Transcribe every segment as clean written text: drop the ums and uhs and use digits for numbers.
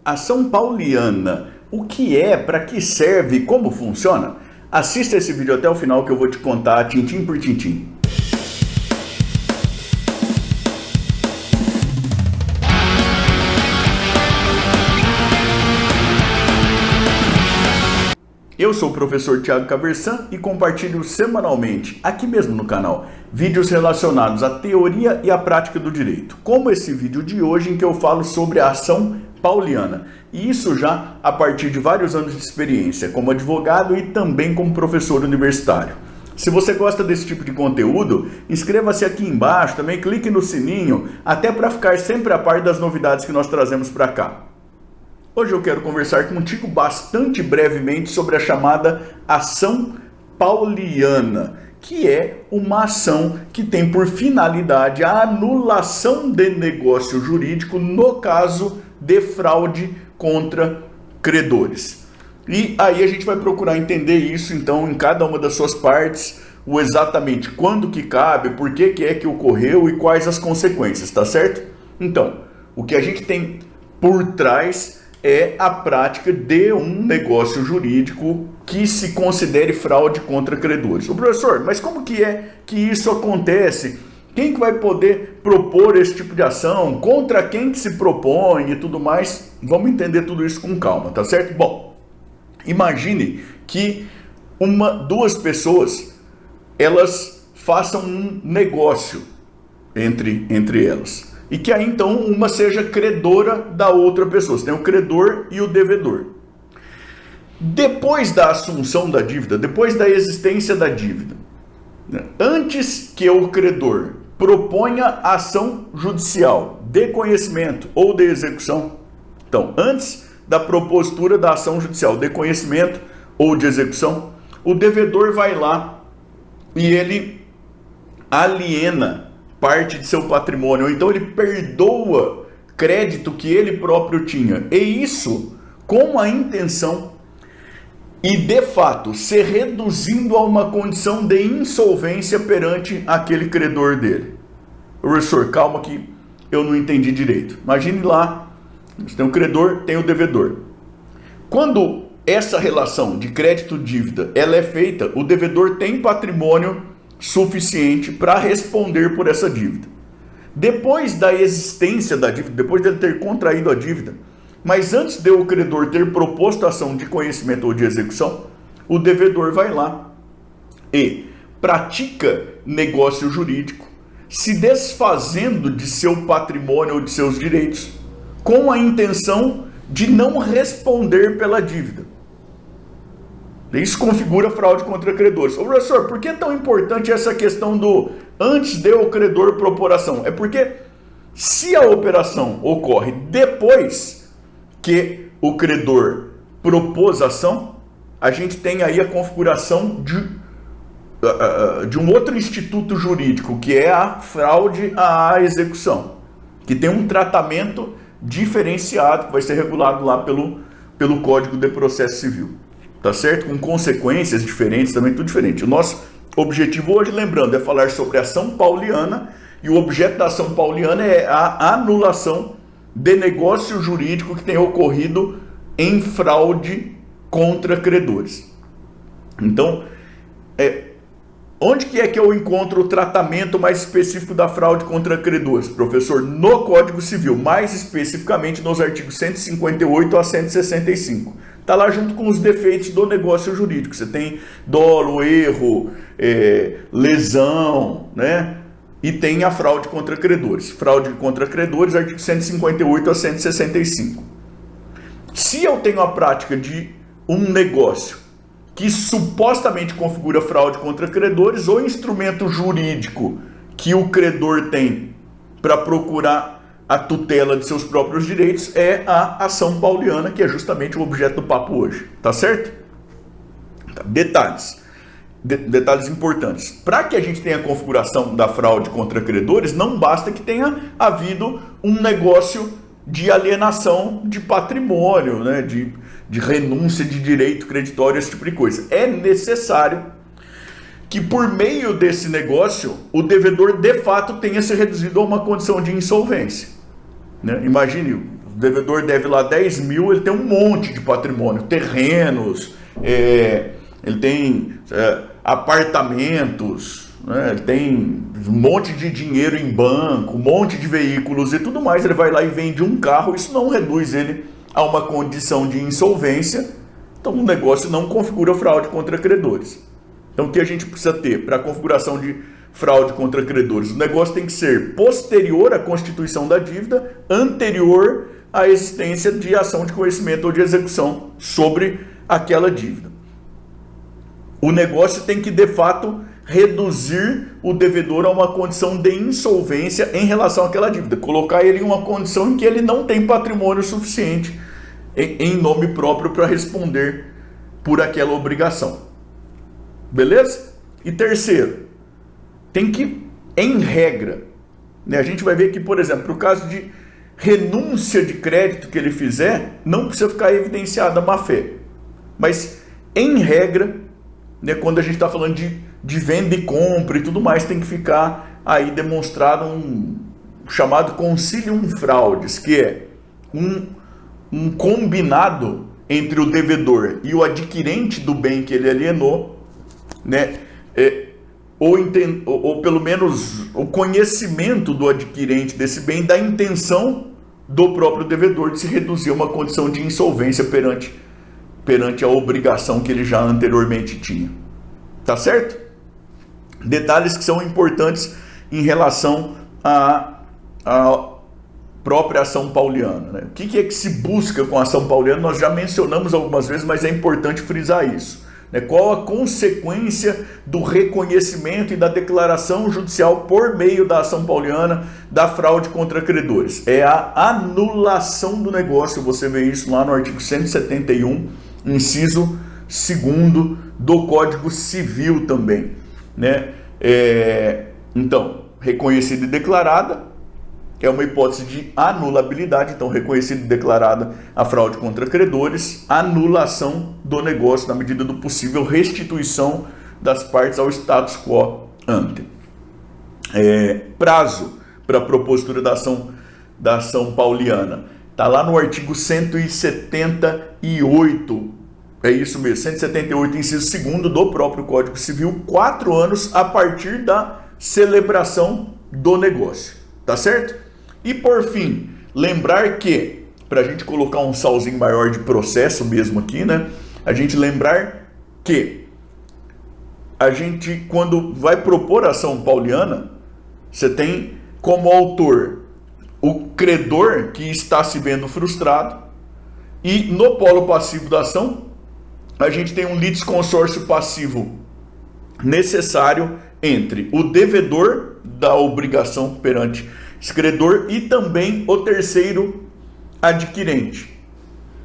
Ação pauliana, o que é, para que serve e como funciona? Assista esse vídeo até o final que eu vou te contar tintim por tintim. Eu sou o professor Thiago Caversan e compartilho semanalmente, aqui mesmo no canal, vídeos relacionados à teoria e à prática do direito, como esse vídeo de hoje em que eu falo sobre a ação pauliana, e isso já a partir de vários anos de experiência como advogado e também como professor universitário. Se você gosta desse tipo de conteúdo, inscreva-se aqui embaixo, também clique no sininho, até para ficar sempre a par das novidades que nós trazemos para cá. Hoje eu quero conversar contigo bastante brevemente sobre a chamada ação pauliana, que é uma ação que tem por finalidade a anulação de negócio jurídico no caso de fraude contra credores. E aí a gente vai procurar entender isso então em cada uma das suas partes, o exatamente quando que cabe, por que é que ocorreu e quais as consequências, tá certo? Então, o que a gente tem por trás é a prática de um negócio jurídico que se considere fraude contra credores. Ô professor, mas como que é que isso acontece? Quem que vai poder propor esse tipo de ação? Contra quem que se propõe e tudo mais? Vamos entender tudo isso com calma, tá certo? Bom, imagine que duas pessoas, elas façam um negócio entre elas. E que aí então uma seja credora da outra pessoa. Você tem o credor e o devedor. Depois da assunção da dívida, depois da existência da dívida, antes que o credor proponha ação judicial de conhecimento ou de execução, então antes da propositura da ação judicial de conhecimento ou de execução, o devedor vai lá e ele aliena parte de seu patrimônio, ou então ele perdoa crédito que ele próprio tinha, e isso com a intenção e de fato se reduzindo a uma condição de insolvência perante aquele credor dele. Professor, calma que eu não entendi direito. Imagine lá, você tem o credor, tem o devedor. Quando essa relação de crédito-dívida ela é feita, o devedor tem patrimônio suficiente para responder por essa dívida. Depois da existência da dívida, depois dele ter contraído a dívida, mas antes de o credor ter proposto ação de conhecimento ou de execução, o devedor vai lá e pratica negócio jurídico, se desfazendo de seu patrimônio ou de seus direitos, com a intenção de não responder pela dívida. Isso configura fraude contra credores. Ô professor, por que é tão importante essa questão do antes de o credor propor ação? É porque se a operação ocorre depois que o credor propôs a ação, a gente tem aí a configuração de um outro instituto jurídico, que é a fraude à execução, que tem um tratamento diferenciado, que vai ser regulado lá pelo Código de Processo Civil. Tá certo? Com consequências diferentes, também tudo diferente. O nosso objetivo hoje, lembrando, é falar sobre a ação pauliana, e o objeto da ação pauliana é a anulação de negócio jurídico que tenha ocorrido em fraude contra credores. Então, onde que é que eu encontro o tratamento mais específico da fraude contra credores, professor? No Código Civil, mais especificamente nos artigos 158 a 165. Está lá junto com os defeitos do negócio jurídico. Você tem dolo, erro, lesão, né? E tem a fraude contra credores. Fraude contra credores, artigo 158 a 165. Se eu tenho a prática de um negócio que supostamente configura fraude contra credores, o instrumento jurídico que o credor tem para procurar a tutela de seus próprios direitos é a ação pauliana, que é justamente o objeto do papo hoje, tá certo? Detalhes importantes. Para que a gente tenha a configuração da fraude contra credores, não basta que tenha havido um negócio de alienação de patrimônio, né? de renúncia de direito creditório, esse tipo de coisa. É necessário que por meio desse negócio o devedor de fato tenha se reduzido a uma condição de insolvência. Né? Imagine, devedor deve lá 10 mil, ele tem um monte de patrimônio, terrenos, ele tem apartamentos, né? Ele tem um monte de dinheiro em banco, um monte de veículos e tudo mais. Ele vai lá e vende um carro, isso não reduz ele a uma condição de insolvência. Então o negócio não configura fraude contra credores. Então o que a gente precisa ter para a configuração de fraude contra credores? O negócio tem que ser posterior à constituição da dívida, anterior à existência de ação de conhecimento ou de execução sobre aquela dívida. O negócio tem que, de fato, reduzir o devedor a uma condição de insolvência em relação àquela dívida. Colocar ele em uma condição em que ele não tem patrimônio suficiente em nome próprio para responder por aquela obrigação. Beleza? E terceiro, tem que, em regra, né, a gente vai ver que, por exemplo, no caso de renúncia de crédito que ele fizer, não precisa ficar evidenciada a má-fé. Mas, em regra, né, quando a gente está falando de venda e compra e tudo mais, tem que ficar aí demonstrado um chamado concilium fraudes, que é um combinado entre o devedor e o adquirente do bem que ele alienou, né, ou pelo menos o conhecimento do adquirente desse bem da intenção do próprio devedor de se reduzir a uma condição de insolvência perante a obrigação que ele já anteriormente tinha. Tá certo? Detalhes que são importantes em relação à própria ação pauliana, né? O que é que se busca com a ação pauliana? Nós já mencionamos algumas vezes, mas é importante frisar isso, né? Qual a consequência do reconhecimento e da declaração judicial por meio da ação pauliana da fraude contra credores? É a anulação do negócio. Você vê isso lá no artigo 171, inciso 2º do Código Civil também, né? Então, reconhecida e declarada é uma hipótese de anulabilidade. Então, reconhecida e declarada a fraude contra credores, anulação do negócio na medida do possível, restituição das partes ao status quo ante. Prazo para a propositura da ação pauliana está lá no artigo 178, é isso mesmo, 178, inciso 2º do próprio Código Civil, 4 anos a partir da celebração do negócio, tá certo? E por fim, lembrar que, para a gente colocar um salzinho maior de processo mesmo aqui, né? A gente lembrar que a gente, quando vai propor a ação pauliana, você tem como autor o credor que está se vendo frustrado, e no polo passivo da ação, a gente tem um litisconsórcio passivo necessário entre o devedor da obrigação perante esse credor e também o terceiro adquirente,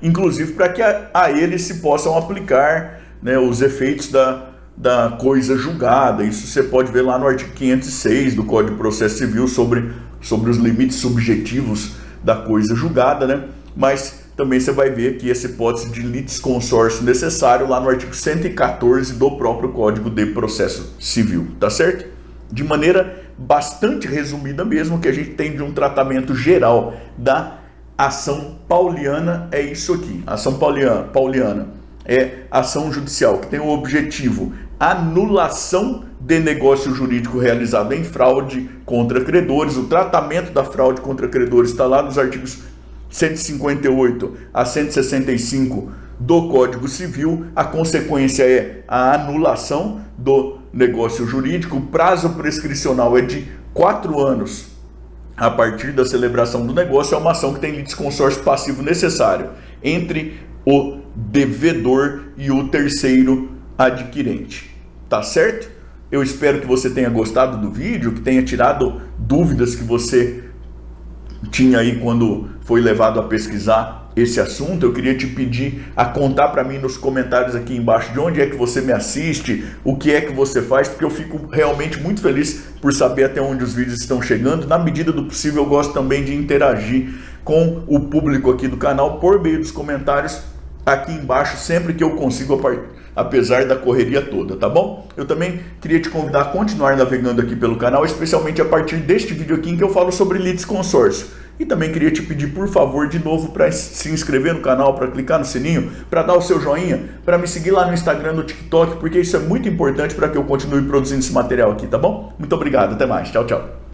inclusive para que a ele se possam aplicar, né, os efeitos da coisa julgada. Isso você pode ver lá no artigo 506 do Código de Processo Civil sobre os limites subjetivos da coisa julgada, né? Mas também você vai ver aqui essa hipótese de litisconsórcio necessário lá no artigo 114 do próprio Código de Processo Civil, tá certo? De maneira bastante resumida mesmo, que a gente tem de um tratamento geral da ação pauliana, é isso aqui. A ação pauliana é ação judicial que tem o objetivo anulação de negócio jurídico realizado em fraude contra credores. O tratamento da fraude contra credores está lá nos artigos 158 a 165 do Código Civil. A consequência é a anulação do negócio jurídico. O prazo prescricional é de 4 anos a partir da celebração do negócio. É uma ação que tem litisconsórcio passivo necessário entre o devedor e o terceiro adquirente. Tá certo? Eu espero que você tenha gostado do vídeo, que tenha tirado dúvidas que você tinha aí quando foi levado a pesquisar esse assunto. Eu queria te pedir a contar para mim nos comentários aqui embaixo de onde é que você me assiste, o que é que você faz, porque eu fico realmente muito feliz por saber até onde os vídeos estão chegando. Na medida do possível, eu gosto também de interagir com o público aqui do canal por meio dos comentários aqui embaixo, sempre que eu consigo, apesar da correria toda, tá bom? Eu também queria te convidar a continuar navegando aqui pelo canal, especialmente a partir deste vídeo aqui em que eu falo sobre litisconsórcio. E também queria te pedir, por favor, de novo, para se inscrever no canal, para clicar no sininho, para dar o seu joinha, para me seguir lá no Instagram, no TikTok, porque isso é muito importante para que eu continue produzindo esse material aqui, tá bom? Muito obrigado, até mais, tchau, tchau.